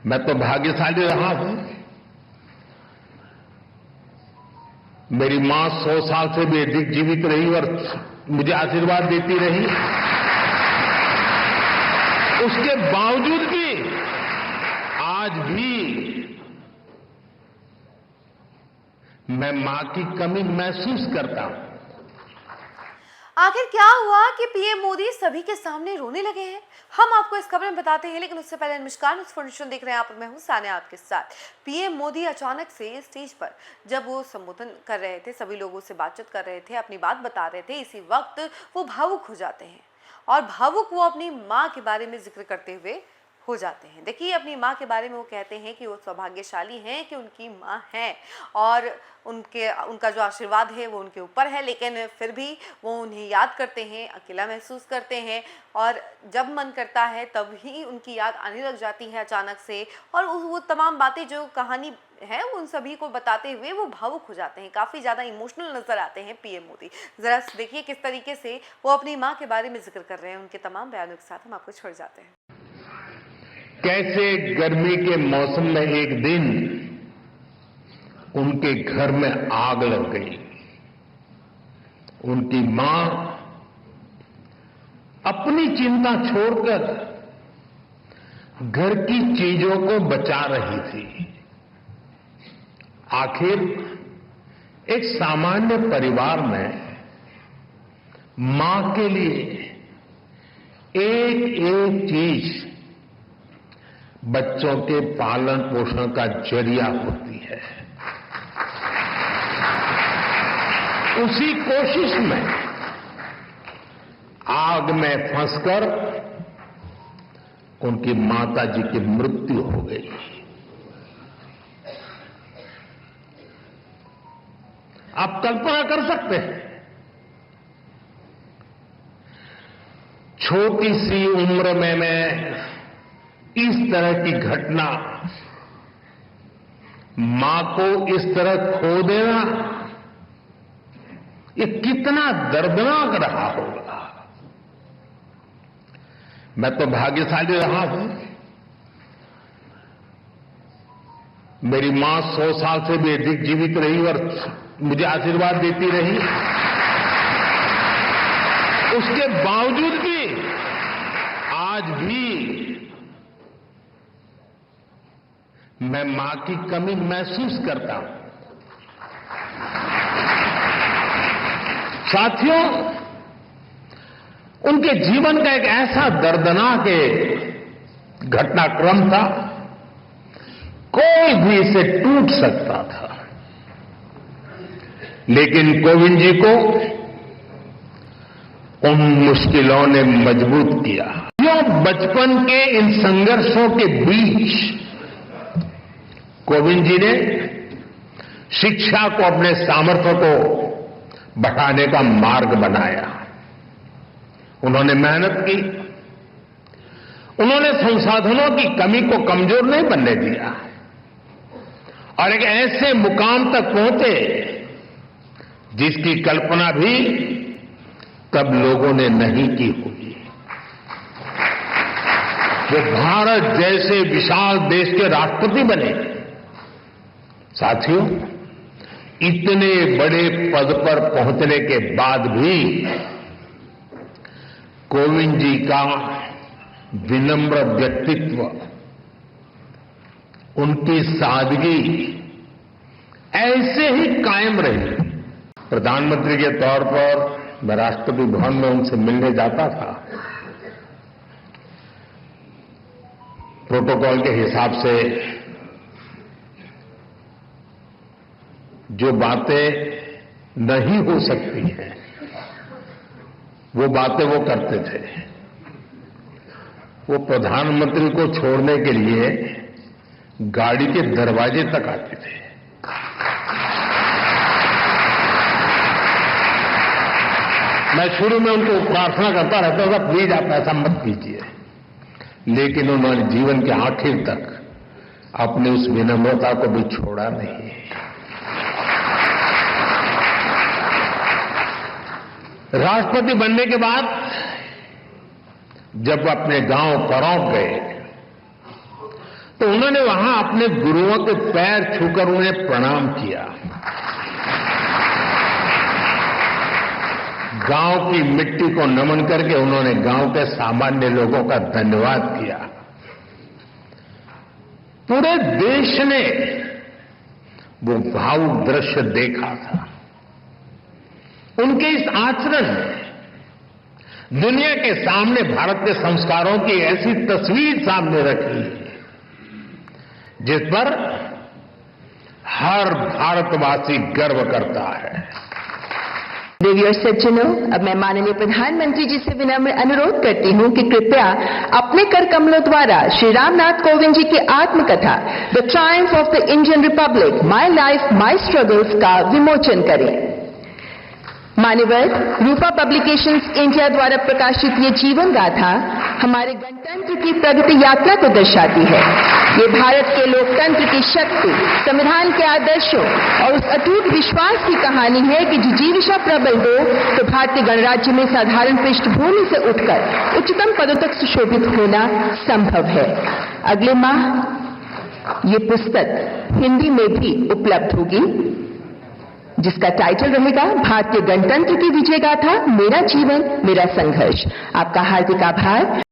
मैं तो भाग्यशाली रहा हूं। मेरी मां 100 साल से भी अधिक जीवित रही और मुझे आशीर्वाद देती रही। उसके बावजूद भी आज भी मैं मां की कमी महसूस करता हूं। आखिर क्या हुआ कि पीएम मोदी सभी के सामने रोने लगे हैं? हम आपको इस खबर में बताते हैं, लेकिन उससे पहले नमस्कार, न्यूज़ फॉर देख रहे हैं आप और मैं हूं सानिया आपके साथ। पीएम मोदी अचानक से स्टेज पर जब वो संबोधन कर रहे थे, सभी लोगों से बातचीत कर रहे थे, अपनी बात बता रहे थे, इसी वक्त वो भावुक हो जाते हैं और भावुक वो अपनी माँ के बारे में जिक्र करते हुए हो जाते हैं। देखिए, अपनी माँ के बारे में वो कहते हैं कि वो सौभाग्यशाली हैं कि उनकी माँ है और उनका जो आशीर्वाद है वो उनके ऊपर है, लेकिन फिर भी वो उन्हें याद करते हैं, अकेला महसूस करते हैं और जब मन करता है तब ही उनकी याद आने लग जाती है अचानक से। और वो तमाम बातें जो कहानी है उन सभी को बताते हुए वो भावुक हो जाते हैं, काफ़ी ज़्यादा इमोशनल नजर आते हैं पीएम मोदी। ज़रा देखिए किस तरीके से वो अपनी माँ के बारे में जिक्र कर रहे हैं। उनके तमाम बयानों के साथ हम आपको छोड़ जाते हैं। कैसे गर्मी के मौसम में एक दिन उनके घर में आग लग गई। उनकी मां अपनी चिंता छोड़कर घर की चीजों को बचा रही थी। आखिर एक सामान्य परिवार में मां के लिए एक एक चीज बच्चों के पालन पोषण का जरिया होती है। उसी कोशिश में आग में फंसकर उनकी माता जी की मृत्यु हो गई। आप कल्पना कर सकते हैं, छोटी सी उम्र में मैं इस तरह की घटना, मां को इस तरह खो देना, ये कितना दर्दनाक रहा होगा। मैं तो भाग्यशाली रहा हूं। मेरी मां 100 साल से भी अधिक जीवित रही और मुझे आशीर्वाद देती रही। उसके बावजूद भी आज भी मैं मां की कमी महसूस करता हूं। साथियों, उनके जीवन का एक ऐसा दर्दनाक घटनाक्रम था, कोई भी इसे टूट सकता था, लेकिन कोविंद जी को उन मुश्किलों ने मजबूत किया। जो बचपन के इन संघर्षों के बीच कोविंद जी ने शिक्षा को अपने सामर्थ्य को बढ़ाने का मार्ग बनाया। उन्होंने मेहनत की, उन्होंने संसाधनों की कमी को कमजोर नहीं बनने दिया और एक ऐसे मुकाम तक पहुंचे जिसकी कल्पना भी तब लोगों ने नहीं की होगी। वो भारत जैसे विशाल देश के राष्ट्रपति बने। साथियों, इतने बड़े पद पर पहुंचने के बाद भी कोविंद जी का विनम्र व्यक्तित्व, उनकी सादगी ऐसे ही कायम रही। प्रधानमंत्री के तौर पर मैं राष्ट्रपति भवन में उनसे मिलने जाता था। प्रोटोकॉल के हिसाब से जो बातें नहीं हो सकती हैं, वो बातें वो करते थे। वो प्रधानमंत्री को छोड़ने के लिए गाड़ी के दरवाजे तक आते थे। मैं शुरू में उनको प्रार्थना करता रहता था, प्लीज आप ऐसा मत कीजिए, लेकिन उन्होंने जीवन के आखिर तक अपनी उस विनम्रता को भी छोड़ा नहीं। राष्ट्रपति बनने के बाद जब अपने गांव करौंद गए तो उन्होंने वहां अपने गुरुओं के पैर छूकर उन्हें प्रणाम किया। गांव की मिट्टी को नमन करके उन्होंने गांव के सामान्य लोगों का धन्यवाद किया। पूरे देश ने वो भावुक दृश्य देखा था। उनके इस आचरण ने दुनिया के सामने भारत के संस्कारों की ऐसी तस्वीर सामने रखी जिस पर हर भारतवासी गर्व करता है। देवियों सज्जनों, अब मैं माननीय प्रधानमंत्री जी से विनम्र अनुरोध करती हूं कि कृपया अपने कर कमलों द्वारा श्री रामनाथ कोविंद जी की आत्मकथा the Triumph of the Indian Republic, my life my struggles का विमोचन करें। मान्यवर, रूपा पब्लिकेशंस इंडिया द्वारा प्रकाशित ये जीवन गाथा हमारे गणतंत्र की प्रगति यात्रा को दर्शाती है। ये भारत के लोकतंत्र की शक्ति, संविधान के आदर्शों और उस अटूट विश्वास की कहानी है कि जिजीविषा प्रबल हो तो भारतीय गणराज्य में साधारण पृष्ठभूमि से उठकर उच्चतम पदों तक सुशोभित होना संभव है। अगले माह ये पुस्तक हिंदी में भी उपलब्ध होगी, जिसका टाइटल रहेगा भारतीय गणतंत्र की विजय गाथा, मेरा जीवन मेरा संघर्ष। आपका हार्दिक आभार।